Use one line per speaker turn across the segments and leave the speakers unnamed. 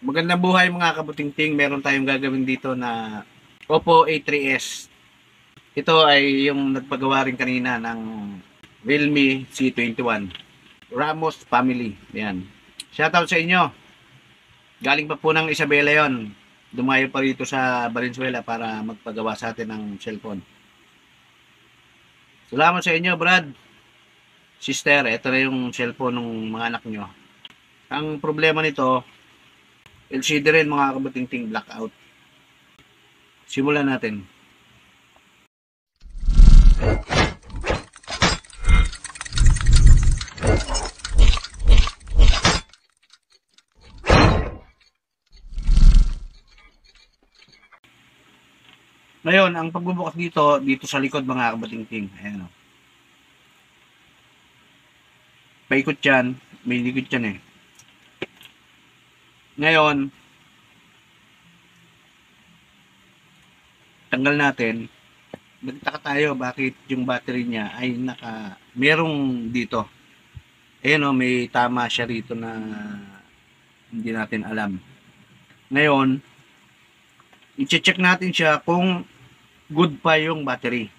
Magandang buhay mga kabutingting. Meron tayong gagawin dito na Oppo A3s. Ito ay yung nagpagawa rin kanina ng Realme C21. Ramos Family. Yan. Shoutout sa inyo. Galing pa po ng Isabela yon. Dumayo pa rito sa Valenzuela para magpagawa sa atin ng cellphone. Salamat sa inyo, Brad. Sister, ito na yung cellphone ng mga anak nyo. Ang problema nito, LCD rin mga kabutingting, blackout. Simulan natin. Ngayon, ang pagbubukas dito sa likod mga kabatingting. Ayan o. Paikot yan. May likod yan eh. Ngayon, tanggal natin. Nagtaka tayo bakit yung battery niya ay merong dito. Ayan o, may tama siya rito na hindi natin alam. Ngayon, i-check natin siya kung good pa yung battery.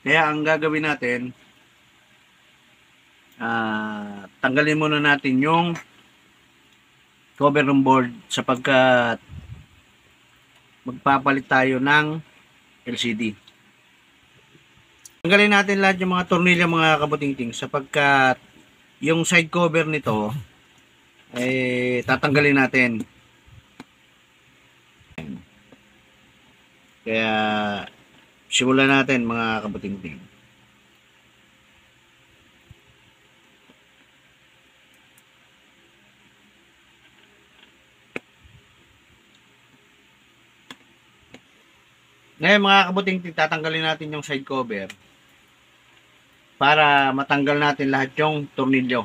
Kaya ang gagawin natin, tanggalin muna natin yung cover ng board sapagkat magpapalit tayo ng LCD. Tanggalin natin lahat yung mga tornilyo mga kabutingting sapagkat yung side cover nito ay tatanggalin natin. Kaya simulan natin mga kabutingting. Ngayon mga kabutingting, tatanggalin natin yung side cover para matanggal natin lahat yung tornilyo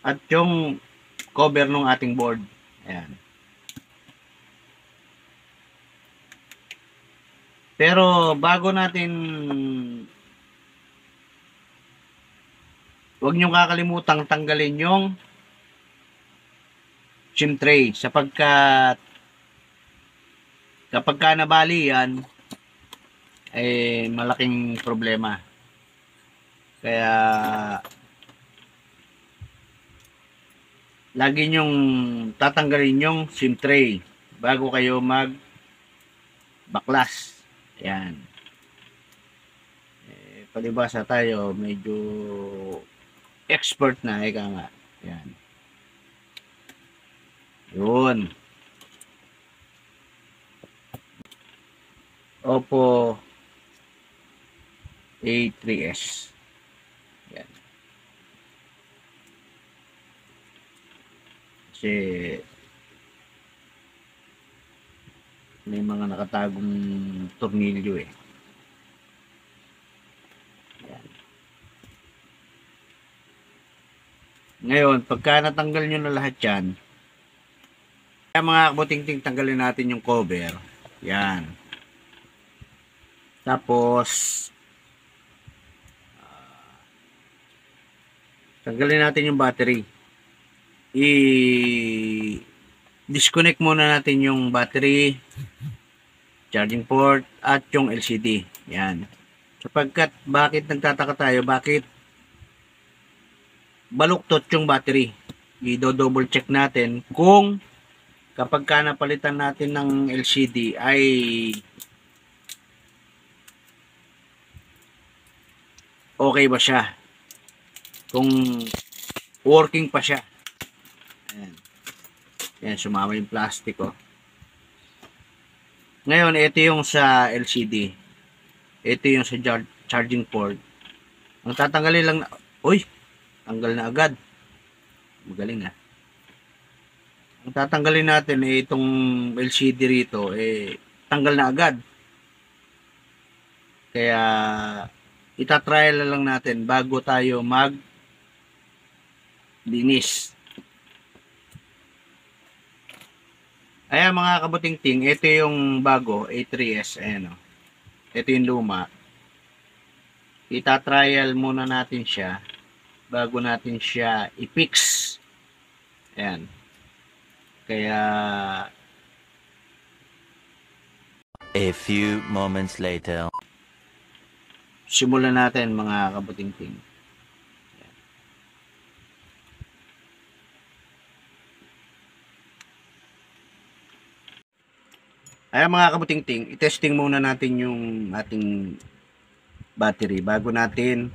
at yung cover ng ating board. Ayan. Pero bago natin, huwag nyo kakalimutan tanggalin yung SIM tray sapagkat kapag ka nabali yan eh malaking problema. Kaya lagi nyong tatanggalin yung SIM tray bago kayo mag baklas. Ayan. Palibasa tayo, medyo expert na, ika nga. Ayan. Yun. Oppo A3s. Ayan. Kasi may mga nakatagong tornilyo eh. Ayan. Ngayon, pagka natanggal nyo na lahat yan, kaya mga kabutingting, tanggalin natin yung cover. Yan. Tapos, tanggalin natin yung battery. I-disconnect muna natin yung battery, charging port, at yung LCD. Yan. Sapagkat, bakit nagtataka tayo? Bakit baluktot yung battery? I-double check natin kung kapag ka napalitan natin ng LCD ay okay ba siya? Kung working pa siya. Ayan. Ayan, sumama yung plastic oh. Ngayon, ito yung sa LCD. Ito yung sa charging port. Ang tatanggalin lang na, uy, tanggal na agad. Magaling ah. Ang tatanggalin natin eh, itong LCD rito, eh, tanggal na agad. Kaya, itatrial na lang natin bago tayo linis. Ayan mga kabutingting, ito yung bago, A3s, ayan o. Ito yung luma. Itatrial muna natin siya bago natin siya i-fix. Ayan. Kaya
A few moments later.
simulan natin mga kabutingting. Ayan mga kabutingting, i-testing muna natin yung ating battery bago natin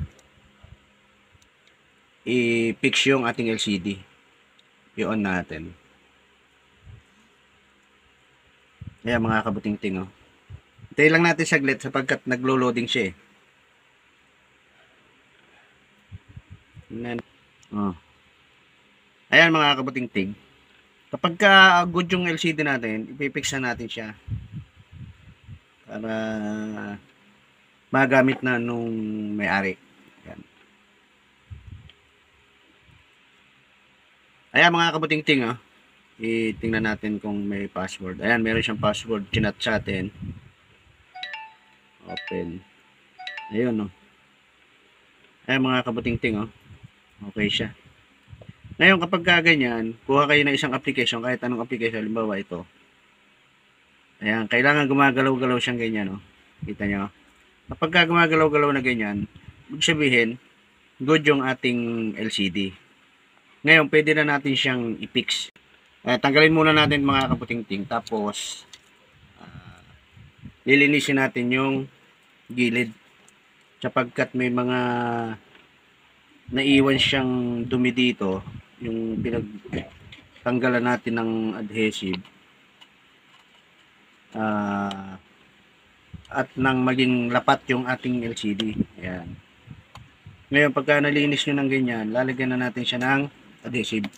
i-fix yung ating LCD. I-on natin. Ayan mga kabutingting, oh. Hintayin lang natin saglit sapagkat naglo-loading siya eh. Oh. Ayan mga kabutingting. Kapag good yung LCD natin, ipipix na natin siya para magamit na nung may-ari. Ayan. Ayan mga kabutingting, oh. Itingnan natin kung may password. Ayan, meron siyang password. Chinat sa atin. Open. Ayun, oh. Ayan mga kabutingting, oh. Okay siya. Ngayon, kapag ganyan, kuha kayo ng isang application, kahit anong application, halimbawa ito. Ayan, kailangan gumagalaw-galaw siyang ganyan, oh. Kita nyo? Kapag gumagalaw-galaw na ganyan, ibig sabihin, good yung ating LCD. Ngayon, pwede na natin siyang i-fix. Tanggalin muna natin mga kaputingting, tapos lilinisin natin yung gilid sapagkat may mga naiwan siyang dumi dito, yung pinagtanggalan natin ng adhesive at nang maging lapat yung ating LCD. Ayan. Ngayon, pagka nalinis nyo ng ganyan, lalagyan na natin siya ng adhesive.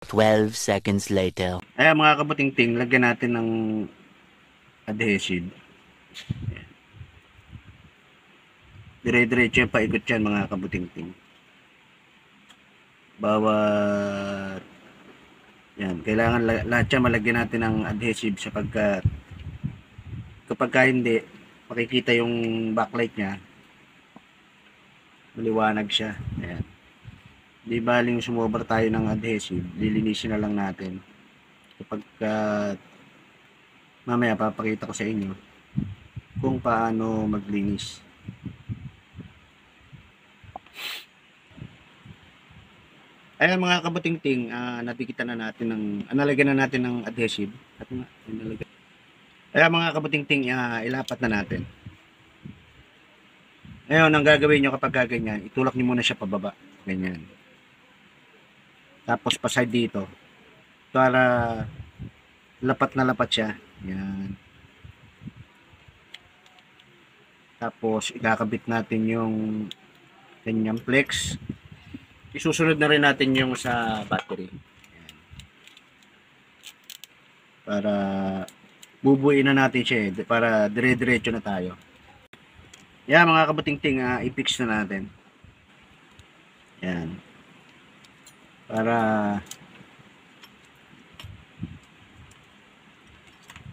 12 seconds later.
Ayan mga kabutingting, lagyan natin ng adhesive. Dire-diretso yung paikot yan mga kabutingting. Bawat yan, kailangan lahat yan malagyan natin ng adhesive sapagkat kapag hindi, makikita yung backlight nya, maliwanag siya. Ayan. Di baling sumobra tayo ng adhesive, lilinisin na lang natin. Kapag mamaya papakita ko sa inyo kung paano maglinis. Ayan mga kabutingting, napikitan na natin ng, nalagyan na natin ng adhesive. At ayan mga kabutingting, ilapat na natin. Ngayon, ang gagawin nyo kapag ganyan, itulak nyo muna siya pababa. Ganyan. Tapos paside dito para lapat na lapat siya. Yan. Tapos ikakabit natin yung kanyang flex. Isusunod na rin natin yung sa battery. Yan. Para bubuin na natin siya para dire-diretso na tayo. Yan mga kabutingting, i-fix na natin. Yan. Para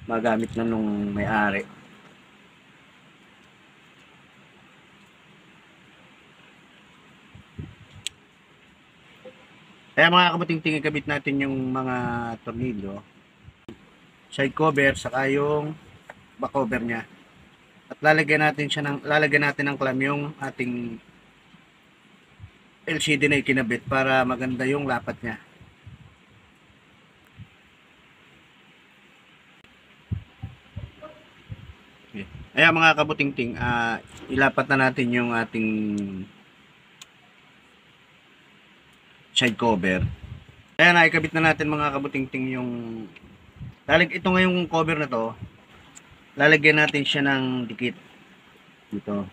magamit na nung may-ari. Kaya mga kabutingting, ikabit natin yung mga tornilyo, side cover, saka yung back cover nya. At lalagyan natin ng clamp yung ating LCD na ikinabit para maganda yung lapat nya. Okay. Ayan mga kabutingting, ilapat na natin yung ating side cover. Ayan, ikabit na natin mga kabutingting yung ito ngayong cover na to, lalagyan natin siya ng dikit dito.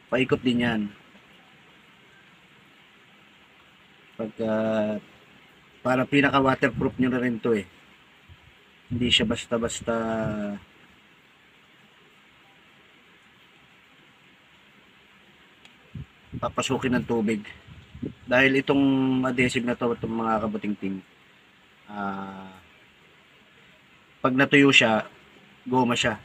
Paikot din yan. Para pinaka waterproof nyo na rin to eh. Hindi siya basta-basta papasukin ng tubig. Dahil itong adhesive na to, itong mga kabutingting, pag natuyo siya, goma siya.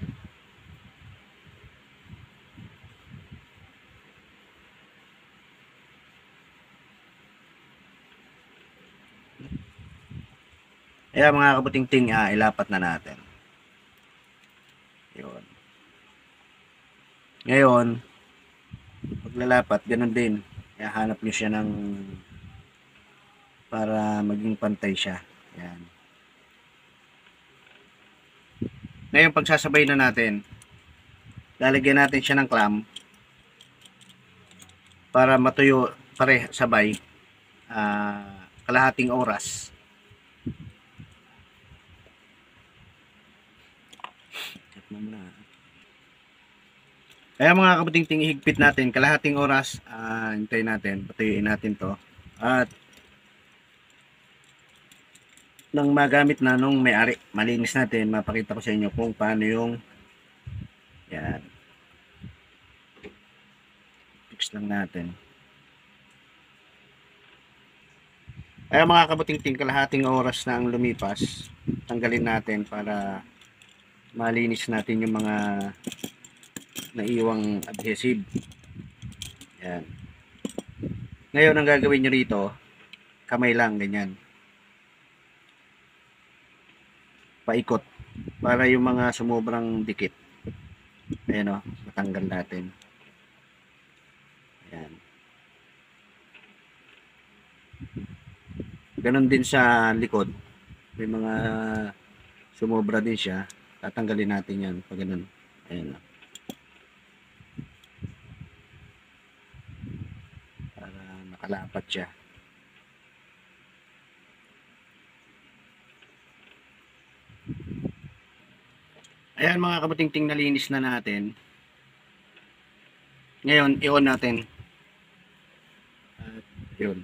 Kaya mga kabuting-ting, ilapat na natin. Yun. Ngayon, paglalapat, ganun din. Kaya hanap nyo siya ng para maging pantay siya. Yan. Ngayon, pagsasabay na natin, lalagyan natin siya ng clamp para matuyo pare sabay kalahating oras. Kaya mga kabuting-ting, ihigpit natin kalahating oras, hintayin natin, patuyuin natin to, at nang magamit na nung may-ari, malinis natin, mapakita ko sa inyo kung paano yung yan, fix lang natin. Kaya mga kabuting-ting, kalahating oras na ang lumipas, tanggalin natin para malinis natin yung mga naiwang adhesive. Yan. Ngayon, ang gagawin nyo rito, kamay lang, ganyan. Paikot. Para yung mga sumubrang dikit. Ayan o, matanggal natin. Ayan. Ganon din sa likod. May mga sumobra din siya. Tatanggalin natin yan. Pag ganon. Ayan o. Nakalapat siya. Ayan mga kabuting-ting, nalinis na natin. Ngayon, i-on natin. At yun.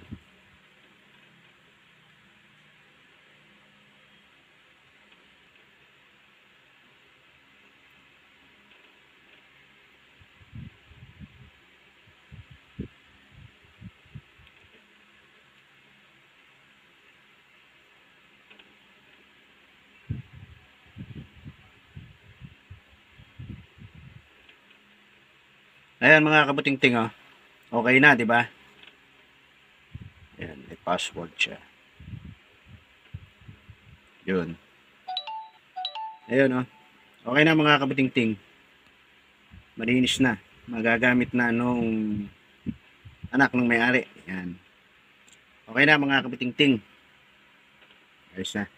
Ayan mga kabuting-ting, oh. Okay na, di ba? Ayan, may password siya. Yun. Ayun, oh. Okay na mga kabuting-ting. Malinis na. Magagamit na nung anak ng may-ari. Ayan. Okay na mga kabuting-ting. Ayos na.